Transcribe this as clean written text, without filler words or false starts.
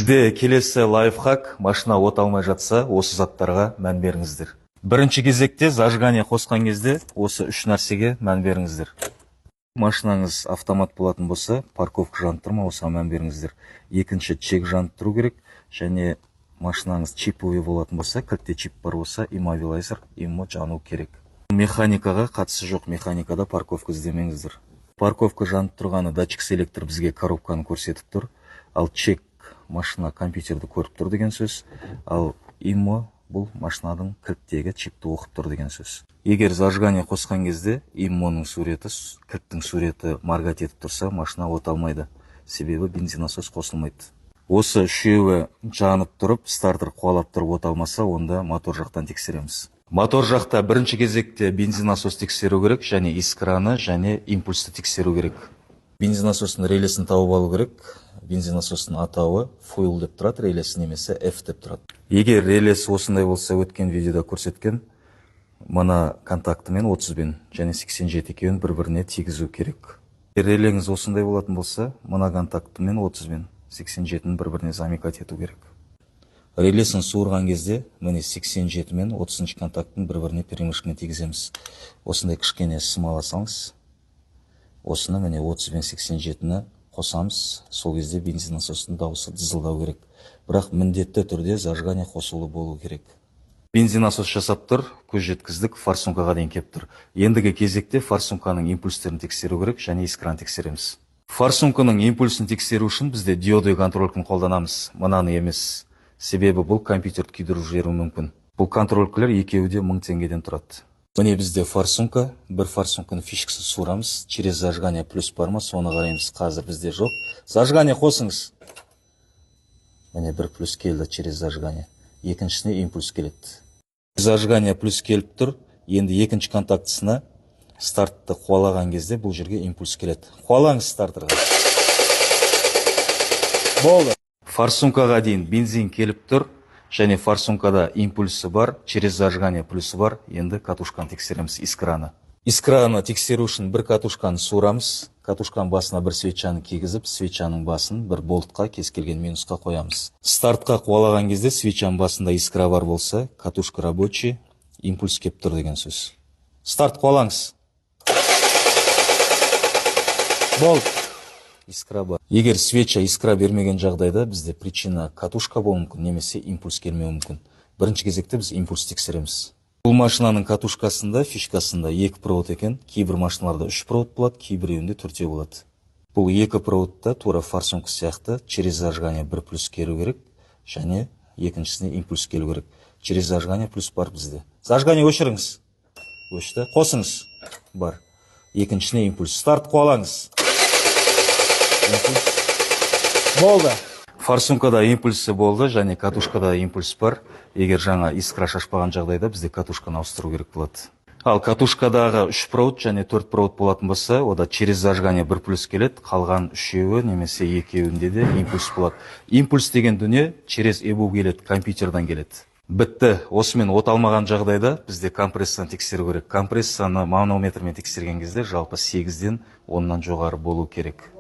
Сізде келесі лайфхак: машина от алмай жатса, осы заттарға мән беріңіздер. Бірінші кезекте зажигание қосқан кезде осы үш нәрсеге мән беріңіздер. Машинаңыз автомат болатын болса, парковка жанып тұр ма, осыған мән беріңіздер. Екінші, чек жанып тұру керек, және машинаңыз чиповый болатын болса, кілтте чип бар болса, иммобилайзер, жану керек. Механикаға қатысы жоқ, механикада парковка іздемеңіздер. Парковка жанып тұрғаны датчик селектор бізге коробканы көрсетіп тұр, ал чек машина компьютерді көріп тұр деген сөз, ал иммо бұл машинадың кілттегі чипті оқып тұр деген сөз. Егер зажигание қосқан кезде иммоның суреті, кілттің суреті моргать етіп тұрса, машина от алмайды. Себебі бензинасос қосылмайды. Осы үшеуі жанып тұрып, стартер қуалап тұрып от алмаса, онда мотор жақтан тексереміз. Мотор жақта бірінші кезекте бензинасос тексеру керек, және искраны, және импульсті тексеру керек. Бензинасостың релесін тауып алу керек. Бензинасостың атауы fuel деп тұрады, релесі немесе F деп тұрады. Егер релес осындай болса, өткен видеода көрсеткен, мына контактымен 30-бен және 87 екеуін бір-біріне тигізу керек. Релеңіз осындай болатын болса, мына контактымен 30-бен 87-ін бір-біріне замикать ету керек. Релесін суырған кезде, міне 87 мен 30-шы контакттың бір-біріне перемешкіне тигіземіз. Осындай кішкене сымаласаңыз, осыны міне 30 бен 87-ні қосамыз, сол кезде бензинасостың дауысы дызылдау керек. Бірақ міндетті түрде зажигание қосулы болу керек. Бензинасос жасап тұр, көз жеткіздік, форсункаға дейін кеп тұр. Ендігі кезекте форсунканың импульстерін тексеру керек, және искраны тексереміз. Форсунканың импульсын тексеру үшін бізде диодой контролькін қолданамыз, мынаны емес. Себебі бұл компьютерді күйдіріп жіберуі мүмкін. Бұл контролькілер екеуі де 1000 теңгеден тұрады. Міне бізде форсунка, бір форсунканың фишкасын суырамыз, через зажигание плюс бар ма, соны қараймыз. Қазір бізде жоқ. Зажигание қосыңыз. Міне бір плюс келді через зажигание. Екіншісіне импульс келеді. Зажигание плюс келіп тұр. Енді екінші контактысына стартты қуалаған кезде бұл жерге импульс келеді. Қуалаңыз стартерға. Болды. Форсункаға дейін бензин келіп тұр. Және форсункада импульсы бар, через зажигание плюсы бар. Енді катушканы тексереміз, искраны. Искраны тексеру үшін бір катушканы суырамыз. Катушканың басына бір свечаны кигізіп, свечаның басын бір болтқа, кез келген минусқа қоямыз. Стартқа қуалаған кезде свечаның басында искра бар болса, катушка рабочий, импульс кеп тұр деген сөз. Старт қуалаңыз. Болды. Искра бар. Егер свеча искра бермеген жағдайда, бізде причина катушка болуы мүмкін, немесе импульс келмеуі мүмкін. Бірінші кезекте біз импульс тексереміз. Бұл машинаның катушкасында, фишкасында 2 провод екен. Кейбір машиналарда 3 провод болады, кейбіреуінде 4 болады. Бұл 2 проводта тура форсунка сияқты через зажигание бір плюс келу керек, және екіншісіне импульс келу керек. Через зажигание плюс бар бізде. Зажигание өшіріңіз. Өшті. Қосыңыз. Бар. Екіншісіне импульс. Старт қуалаңыз. Болды. Форсункада импульсы болды, және катушкада импульс бар. Егер жаңа искра шашпаған жағдайда бізде катушканы ауыстыру керек болады. Ал катушкадағы 3 провод және 4 провод болатын болса, ода через зажигание бір плюс келеді, қалған үшеуі немесе екеуінде де импульс болады. Импульс деген дүние через ЭБУ келеді, компьютердан келеді. Бітті. Осымен от алмаған жағдайда бізде компрессияны тексеру керек. Компрессияны манометрмен тексерген кезде жалпы 8-ден 10-нан жоғары болу керек.